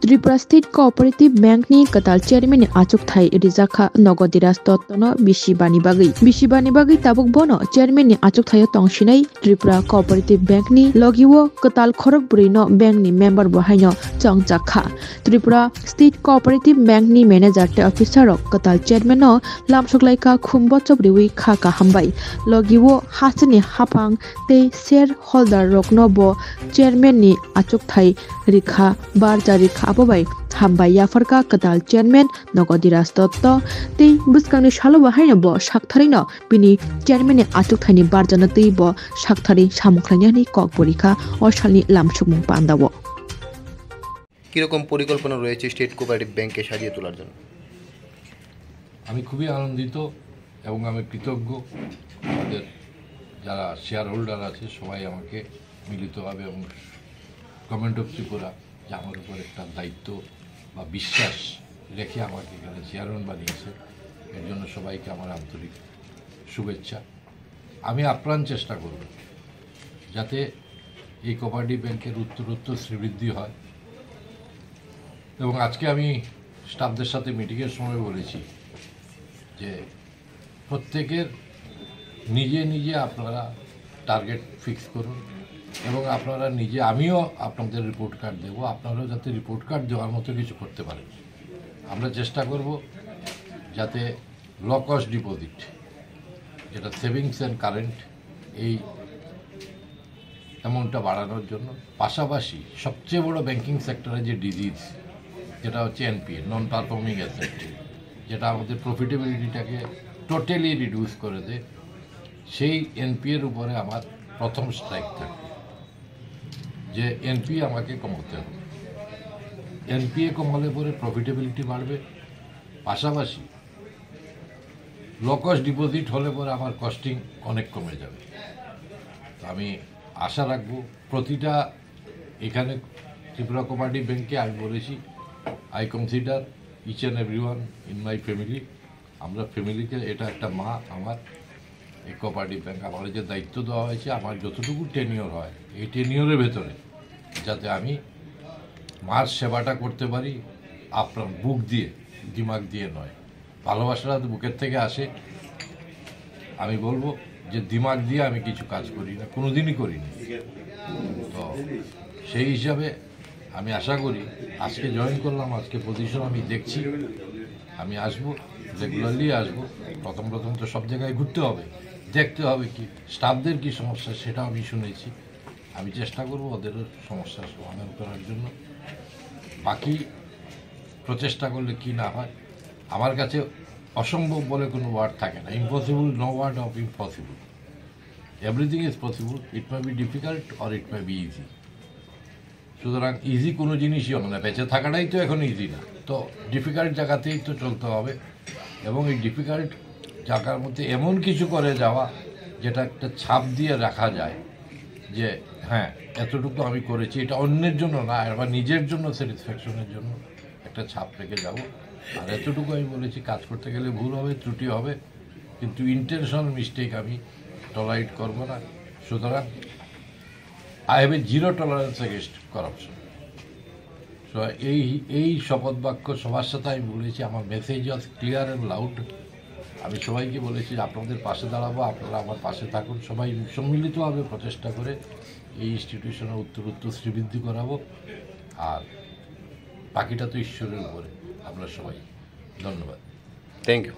Tripura state cooperative bank नि कताल chairman Achyok Thai रिजाखा नगदिराज दत्तनो बिशिबानी बागै Tabuk बोनो chairman नि आचुक थायो तंसिनै त्रिपुरा कोअपरेटिव बैंक नि लगिवो कताल खरक बुरैनो बैंक नि member बहायनो चंगचाखा Tripura state cooperative bank नि मैनेजर ते ऑफिसर कताल चेयरमैन नो लामसुकलाइका खुम्बो चबरिwi खाका हामबाय लगिवो हासनि हाफांग ते शेयर होल्डर रकनो बो चेयरमैन नि आचुक थाई रिखा बारजा रिखा आबोबाय हामबाय याफरका कताल चेयरमैन नगदिराज दत्त ते बुसकांनि सालो बाहायनो बो साकथारिनो बिनि चेयरमैन नि आचुक थाइनि बारजानो तै बो साकथारि सामुखलायनानि कक परीक्षा असालनि लामसुकमुं पान्दावो কিরকম পরিকল্পনা রয়েছে স্টেট কোঅপারেটিভ ব্যাংকে সাজিয়ে তোলার জন্য? আমি খুবই আনন্দিত এবং আমি কৃতজ্ঞ আমাদের যারা শেয়ার হোল্ডার আছে সবাই আমাকে মিলিতভাবে এবং গভর্নমেন্ট অফ ত্রিপুরা যে আমার উপর একটা দায়িত্ব বা বিশ্বাস রেখে আমাকে এখানে চেয়ারম্যান বানিয়েছে এর জন্য সবাইকে আমার আন্তরিক শুভেচ্ছা। আমি আপ্রাণ চেষ্টা করব যাতে এই কোঅপারেটিভ ব্যাংকের উত্তরোত্তর শ্রীবৃদ্ধি হয় এবং আজকে আমি স্টাফদের সাথে মিটিংয়ের সময় বলেছি যে প্রত্যেকের নিজে নিজে আপনারা টার্গেট ফিক্স করুন এবং আপনারা নিজে আমিও আপনাদের রিপোর্ট কার্ড দেবো আপনারাও যাতে রিপোর্ট কার্ড দেওয়ার মতো কিছু করতে পারেন। আমরা চেষ্টা করব যাতে লো কস্ট ডিপোজিট যেটা সেভিংস অ্যান্ড কারেন্ট এই অ্যামাউন্টটা বাড়ানোর জন্য পাশাপাশি সবচেয়ে বড় ব্যাংকিং সেক্টরে যে ডিজিজ যেটা হচ্ছে এনপিএ নন পারফর্মিং অ্যাসেট যেটা আমাদের প্রফিটেবিলিটিটাকে টোটালি রিডিউস করে দেয় সেই এনপিএর উপরে আমার প্রথম স্ট্রাইক থাকে যে এনপিএ আমাকে কমাতে হবে। এনপিএ কমালে পরে প্রফিটেবিলিটি বাড়বে পাশাপাশি লো কস্ট ডিপোজিট হলে পরে আমার কস্টিং অনেক কমে যাবে। আমি আশা রাখবো প্রতিটা এখানে ত্রিপুরা কোঅপারেটিভ ব্যাংকে আমি বলেছি I consider each and everyone in my family আমরা ফ্যামিলিকে এটা একটা মা আমার এই কোঅপারেটিভ ব্যাংক আমার যে দায়িত্ব দেওয়া হয়েছে আমার যতটুকু টেনিওর হয় এই টেনিওরের ভেতরে যাতে আমি মার সেবাটা করতে পারি আপনার বুক দিয়ে দিমাগ দিয়ে নয়। ভালোবাসাটা বুকের থেকে আসে। আমি বলবো যে দিমাগ দিয়ে আমি কিছু কাজ করি না কোনোদিনই করিনি। তো সেই হিসাবে আমি আশা করি আজকে জয়েন করলাম আজকে পজিশন আমি দেখছি আমি আসবো রেগুলারলি আসবো। প্রথম তো সব জায়গায় ঘুরতে হবে দেখতে হবে কি স্টাফদের কি সমস্যা সেটা আমি শুনেছি। আমি চেষ্টা করব ওদের সমস্যার সমাধান করার জন্য। বাকি প্রচেষ্টা করলে কি না হয় আমার কাছে অসম্ভব বলে কোনো ওয়ার্ড থাকে না। Impossible no word of impossible everything is possible it may be difficult or it may be easy. সুতরাং ইজি কোনো জিনিসই হবে না বেঁচে থাকাটাই তো এখন ইজি না। তো ডিফিকাল্ট জায়গাতেই তো চলতে হবে এবং এই ডিফিকাল্ট জায়গার মধ্যে এমন কিছু করে যাওয়া যেটা একটা ছাপ দিয়ে রাখা যায় যে হ্যাঁ এতটুকু আমি করেছি এটা অন্যের জন্য না আবার নিজের জন্য স্যাটিসফ্যাকশনের জন্য একটা ছাপ রেখে যাব। আর এতটুকু আমি বলেছি কাজ করতে গেলে ভুল হবে ত্রুটি হবে কিন্তু ইন্টেনশনাল মিস্টেক আমি টলারেট করব না। সুতরাং I have a zero tolerance against corruption. So এই শপথ বাক্য সবার সাথে আমি বলেছি আমার message was clear and loud. আমি সবাইকে বলেছি আপনাদের পাশে দাঁড়াবো আপনারা আমার পাশে থাকুন সবাই সম্মিলিতভাবে প্রচেষ্টা করে এই ইনস্টিটিউশনের উত্তরোত্তর শ্রীবৃদ্ধি করাবো। আর বাকিটা তো ঈশ্বরের উপরে। আপনারা সবাই ধন্যবাদ। Thank you.